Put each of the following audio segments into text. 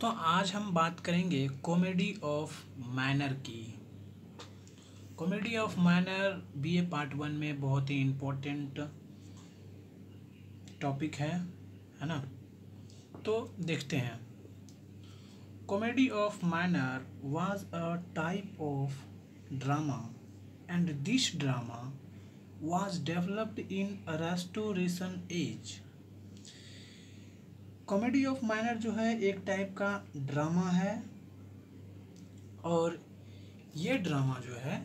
दोस्तों आज हम बात करेंगे कॉमेडी ऑफ मैनर की। Comedy of manner BA part 1 में बहुत ही इम्पोर्टेंट टॉपिक है ना। तो देखते हैं। Comedy of manner was a type of drama and this drama was developed in restoration age. Comedy of manner जो है एक टाइप का ड्रामा है और ये ड्रामा जो है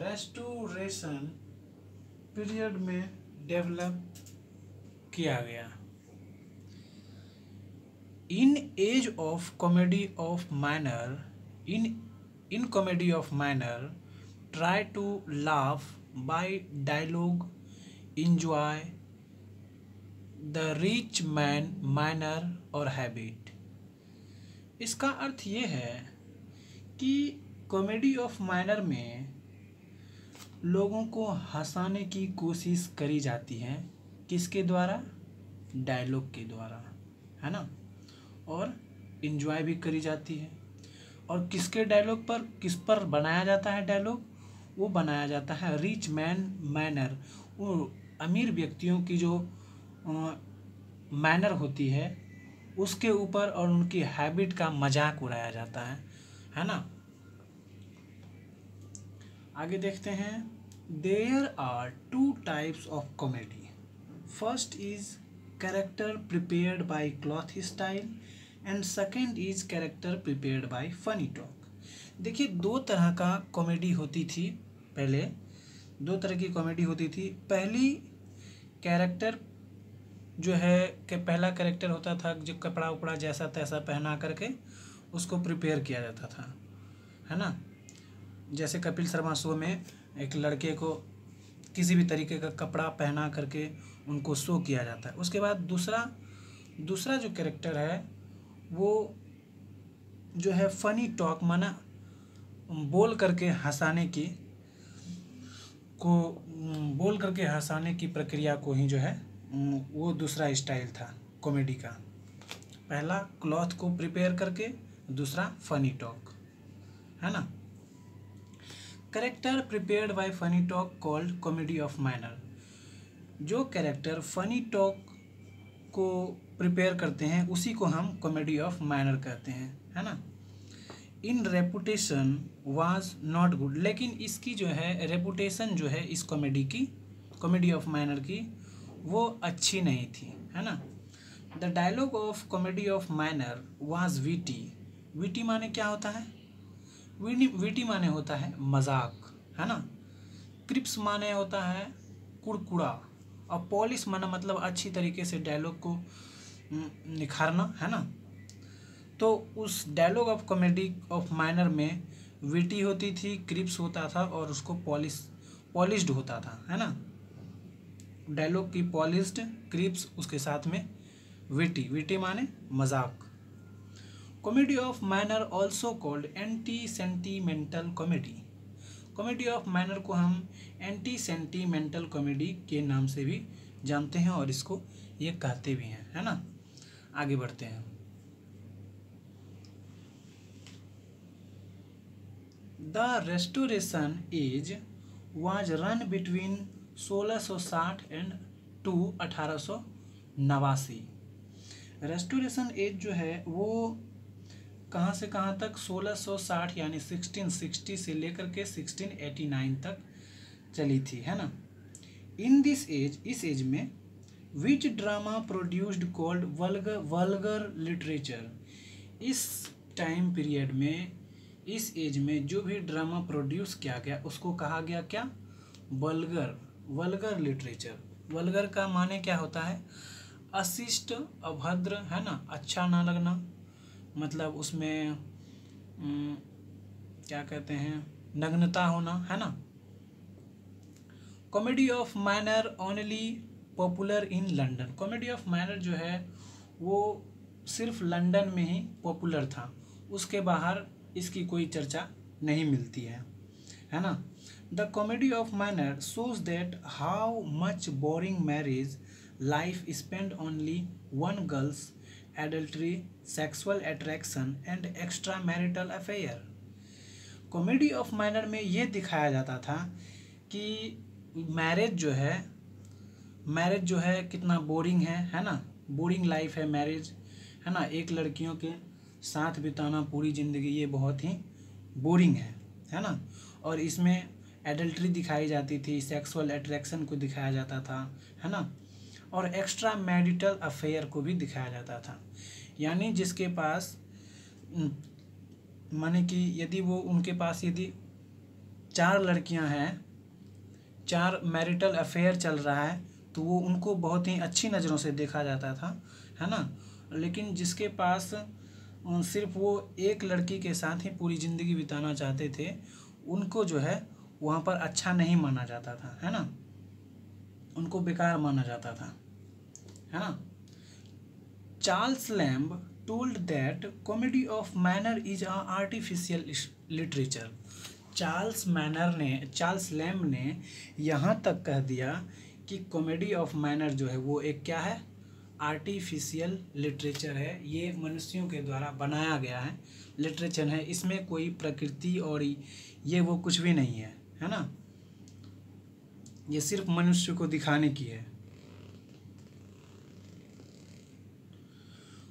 रेस्टोरेशन पीरियड में डेवलप किया गया। In age of comedy of manner in comedy of manner try to laugh by dialogue enjoy the rich man manner और हैबिट। इसका अर्थ ये है कि कॉमेडी ऑफ मैनर में लोगों को हंसाने की कोशिश करी जाती है। किसके द्वारा? डायलॉग के द्वारा, है ना। और इंजॉय भी करी जाती है। और किसके डायलॉग पर, किस पर बनाया जाता है डायलॉग? वो बनाया जाता है रिच मैन मैनर, वो अमीर व्यक्तियों की जो मैनर होती है उसके ऊपर और उनकी हैबिट का मजाक उड़ाया जाता है ना। आगे देखते हैं। There are two types of comedy. First is character prepared by cloth style and second is character prepared by funny talk. देखिए दो तरह का कॉमेडी होती थी पहले, दो तरह की कॉमेडी होती थी। पहली कैरेक्टर जो है कि पहला कैरेक्टर होता था जो कपड़ा उपड़ा जैसा तैसा पहना करके उसको प्रिपेयर किया जाता था, है ना। जैसे कपिल शर्मा शो में एक लड़के को किसी भी तरीके का कपड़ा पहना करके उनको शो किया जाता है। उसके बाद दूसरा जो कैरेक्टर है वो जो है फनी टॉक, माना बोल करके हंसाने की प्रक्रिया को ही जो है वो दूसरा स्टाइल था कॉमेडी का। पहला क्लॉथ को प्रिपेयर करके, दूसरा फनी टॉक, है ना। Character prepared by funny talk called comedy of manner. जो कैरेक्टर फनी टॉक को प्रिपेयर करते हैं उसी को हम कॉमेडी ऑफ मैनर कहते हैं, है ना। इन रेपुटेशन वाज नॉट गुड, लेकिन इसकी जो है रेपुटेशन जो है इस कॉमेडी ऑफ मैनर की वो अच्छी नहीं थी, है ना। The dialogue of comedy of manner was witty. Witty माने क्या होता है? विटी माने होता है मजाक, है ना। क्रिप्स माने होता है कुड़कुड़ा, और पॉलिश माना मतलब अच्छी तरीके से डायलॉग को निखारना, है ना। तो उस dialogue of comedy of manner में विटी होती थी, क्रिप्स होता था और उसको पॉलिश्ड होता था, है ना। डायलॉग की पॉलिश्ड, क्रिप्स, उसके साथ में विटी माने मजाक। Comedy of manner also called anti sentimental comedy. Comedy of manner को हम एंटी सेंटीमेंटल कॉमेडी के नाम से भी जानते हैं और इसको ये कहते भी हैं, है ना। आगे बढ़ते हैं। The restoration age was run between 1660 and to 1889। Restoration age जो है वो कहाँ से कहाँ तक? 1660 यानी 1660 से लेकर के 1689 तक चली थी, है ना। इन दिस एज, इस एज में which drama produced called vulgar literature. इस टाइम पीरियड में, इस एज में जो भी ड्रामा प्रोड्यूस किया गया उसको कहा गया क्या? Vulgar literature. वल्गर का माने क्या होता है? अशिष्ट, अभद्र, है ना, अच्छा ना लगना, मतलब उसमें क्या कहते हैं, नग्नता होना, है ना। Comedy of manner only popular in London. Comedy of manner जो है वो सिर्फ लंदन में ही पॉपुलर था, उसके बाहर इसकी कोई चर्चा नहीं मिलती है ना। The comedy of manner shows that how much boring marriage life spent only one girls adultery, sexual attraction and extra marital affair. Comedy of minor में ये दिखाया जाता था कि मैरिज जो है कितना बोरिंग है ना, बोरिंग लाइफ है मैरिज, है ना, एक लड़कियों के साथ बिताना पूरी ज़िंदगी ये बहुत ही बोरिंग है ना। और इसमें एडल्ट्री दिखाई जाती थी, सेक्सुअल अट्रैक्शन को दिखाया जाता था, है ना, और एक्स्ट्रा मैरिटल अफेयर को भी दिखाया जाता था। यानी जिसके पास माने कि यदि वो उनके पास यदि 4 लड़कियां हैं, 4 मैरिटल अफेयर चल रहा है, तो वो उनको बहुत ही अच्छी नज़रों से देखा जाता था, है ना। लेकिन जिसके पास सिर्फ वो एक लड़की के साथ ही पूरी ज़िंदगी बिताना चाहते थे, उनको जो है वहाँ पर अच्छा नहीं माना जाता था, है ना, उनको बेकार माना जाता था, है ना। Charles lamb told that comedy of manner is a artificial literature। Charles lamb ने यहाँ तक कह दिया कि कॉमेडी ऑफ मैनर जो है वो एक क्या है, आर्टिफिशियल लिटरेचर है, ये मनुष्यों के द्वारा बनाया गया है लिटरेचर है, इसमें कोई प्रकृति और ये वो कुछ भी नहीं है ना, ये सिर्फ मनुष्य को दिखाने की है।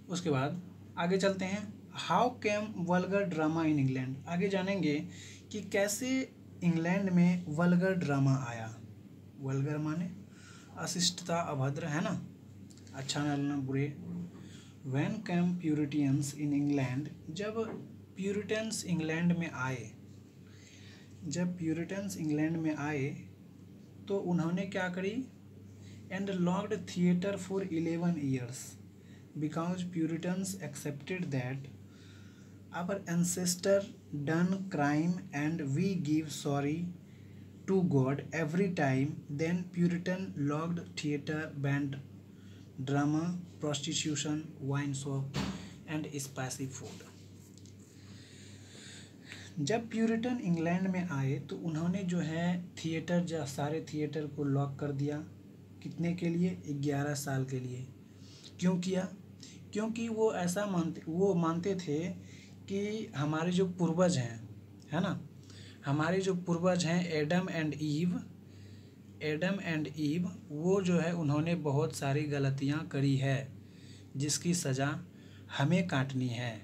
उसके बाद आगे चलते हैं, how came vulgar drama in England. आगे जानेंगे कि कैसे इंग्लैंड में वल्गर ड्रामा आया। वल्गर माने अशिष्टता, अभद्र, है ना, अच्छा ना बुरे। When came puritans in England. जब प्यूरिटन्स इंग्लैंड में आए तो उन्होंने क्या करी, and locked theatre for 11 years because Puritans accepted that our ancestor done crime and we give sorry to God every time. Then Puritan locked theater, banned drama, prostitution, wine shop and spicy food। जब Puritan England में आए तो उन्होंने जो है theatre, सारे theatre को lock कर दिया। कितने के लिए, 11 साल के लिए। क्यों किया, क्योंकि वो मानते थे कि हमारे जो पूर्वज हैं, है ना, हमारे जो पूर्वज हैं एडम एंड ईव, वो जो है उन्होंने बहुत सारी गलतियां करी है जिसकी सज़ा हमें काटनी है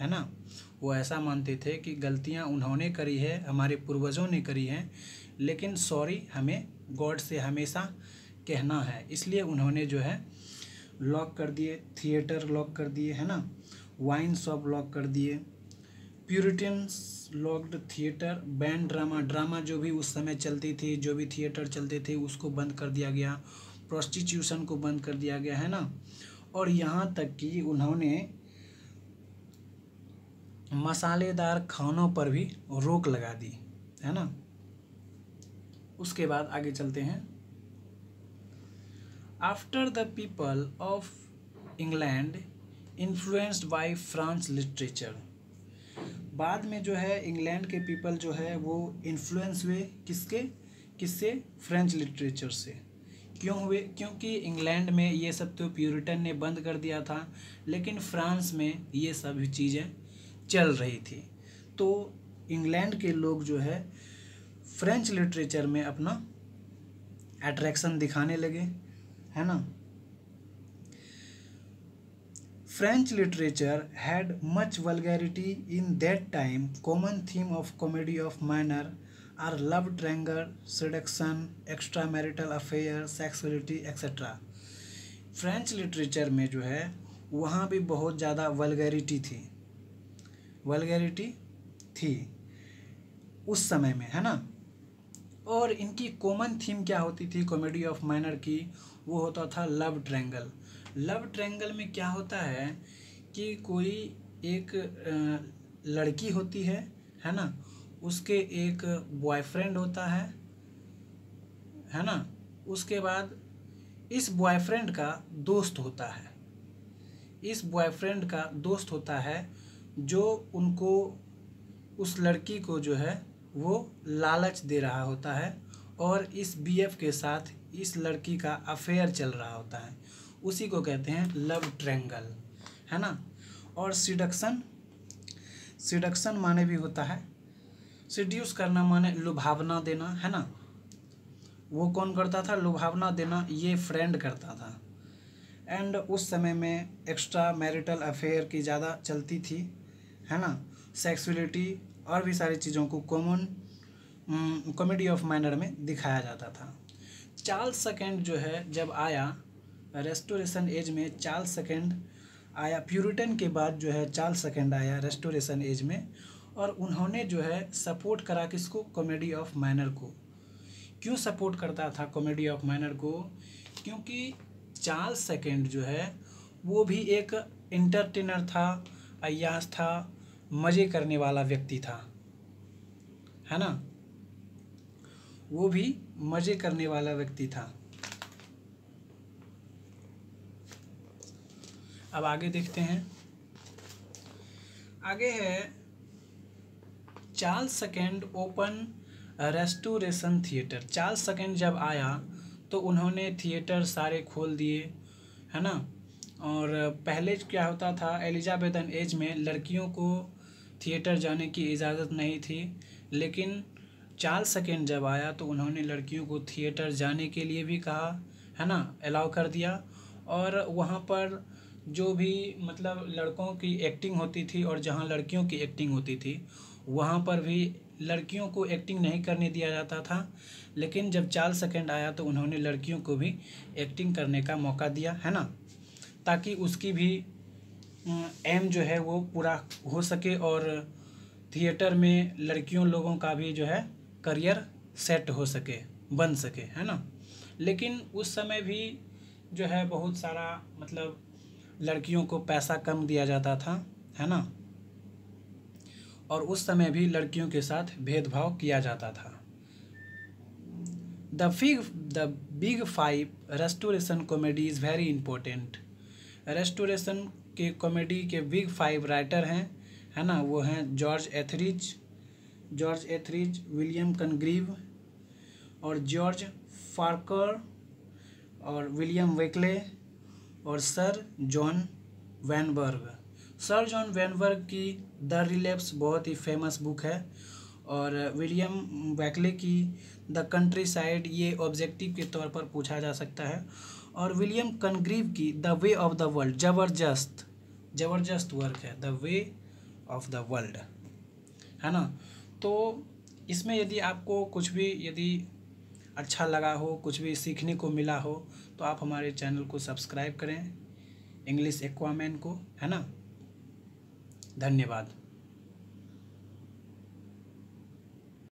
ना। वो ऐसा मानते थे कि गलतियां उन्होंने करी है, हमारे पूर्वजों ने करी हैं, लेकिन सॉरी हमें गॉड से हमेशा कहना है, इसलिए उन्होंने जो है लॉक कर दिए, थिएटर लॉक कर दिए, है ना, वाइन शॉप लॉक कर दिए। Puritans locked theatre, ban drama जो भी उस समय चलती थी, जो भी थिएटर चलते थे उसको बंद कर दिया गया, प्रोस्टिट्यूशन को बंद कर दिया गया, है ना। और यहाँ तक कि उन्होंने मसालेदार खानों पर भी रोक लगा दी, है ना। उसके बाद आगे चलते हैं, after the people of England influenced by France literature. बाद में जो है इंग्लैंड के पीपल जो है वो इन्फ्लुएंस हुए किससे, फ्रेंच लिटरेचर से। क्यों हुए, क्योंकि इंग्लैंड में ये सब तो प्यूरिटन ने बंद कर दिया था, लेकिन फ्रांस में ये सब चीज़ें चल रही थी, तो इंग्लैंड के लोग जो है फ्रेंच लिटरेचर में अपना अट्रैक्शन दिखाने लगे, है ना। French literature had much vulgarity in that time. Common theme of comedy of manner are love triangle, seduction, extra marital affair, sexuality etcetera. French literature में जो है वहाँ भी बहुत ज़्यादा वल्गैरिटी थी उस समय में, है ना। और इनकी कॉमन थीम क्या होती थी कॉमेडी ऑफ मैनर की, वो होता था लव ट्रायंगल। लव ट्रायंगल में क्या होता है कि कोई एक लड़की होती है ना, उसके एक बॉयफ्रेंड होता है ना, उसके बाद इस बॉयफ्रेंड का दोस्त होता है जो उनको, उस लड़की को जो है वो लालच दे रहा होता है, और इस बीएफ के साथ इस लड़की का अफेयर चल रहा होता है, उसी को कहते हैं लव ट्रायंगल। है ना। और सिडक्शन, सिडक्शन माने भी होता है, सिड्यूस करना माने लुभावना देना, है ना। वो कौन करता था? लुभावना देना ये फ्रेंड करता था। एंड उस समय में एक्स्ट्रा मैरिटल अफेयर की ज़्यादा चलती थी, है ना। सेक्सुअलिटी और भी सारी चीज़ों को कॉमेडी ऑफ मैनर में दिखाया जाता था। चार्ल्स सेकंड जो है जब आया रेस्टोरेशन एज में, चार्ल्स सेकंड आया, प्यूरिटन के बाद जो है चार्ल्स सेकंड आया रेस्टोरेशन एज में, और उन्होंने जो है सपोर्ट करा किसको? कॉमेडी ऑफ मैनर को। क्यों सपोर्ट करता था कॉमेडी ऑफ मैनर को? क्योंकि चार्ल्स सेकंड जो है वो भी एक एंटरटेनर था, अय्याश था, मज़े करने वाला व्यक्ति था, है ना। वो भी मज़े करने वाला व्यक्ति था। अब आगे देखते हैं। आगे है Charles second open restoration theatre. Charles second जब आया तो उन्होंने थिएटर सारे खोल दिए, है ना। और पहले क्या होता था, एलिजाबेथन एज में लड़कियों को थिएटर जाने की इजाज़त नहीं थी, लेकिन चार्ल्स सेकंड जब आया तो उन्होंने लड़कियों को थिएटर जाने के लिए भी कहा, है ना, अलाउ कर दिया। और वहाँ पर जो भी मतलब लड़कों की एक्टिंग होती थी और जहाँ लड़कियों की एक्टिंग होती थी वहाँ पर भी लड़कियों को एक्टिंग नहीं करने दिया जाता था, लेकिन जब चार्ल्स सेकंड आया तो उन्होंने लड़कियों को भी एक्टिंग करने का मौका दिया, है ना, ताकि उसकी भी एम जो है वो पूरा हो सके और थिएटर में लड़कियों लोगों का भी जो है करियर सेट हो सके, बन सके, है ना। लेकिन उस समय भी जो है बहुत सारा मतलब लड़कियों को पैसा कम दिया जाता था, है ना, और उस समय भी लड़कियों के साथ भेदभाव किया जाता था। The big five restoration comedy is very important. Restoration के कॉमेडी के बिग फाइव राइटर हैं, है ना, वो हैं जॉर्ज एथरिज, विलियम कनग्रीव और जॉर्ज फार्कर और विलियम वेकले और sir John Weinberg. Sir John Weinberg की द रिलेप्स बहुत ही फेमस बुक है, और विलियम वेकले की द कंट्री साइड ये ऑब्जेक्टिव के तौर पर पूछा जा सकता है, और विलियम कनग्रीव की the way of the world जबरदस्त वर्क है, the way of the world, है ना। तो इसमें यदि आपको कुछ भी यदि अच्छा लगा हो, कुछ भी सीखने को मिला हो, तो आप हमारे चैनल को सब्सक्राइब करें, इंग्लिश एक्वामैन को, है ना। धन्यवाद।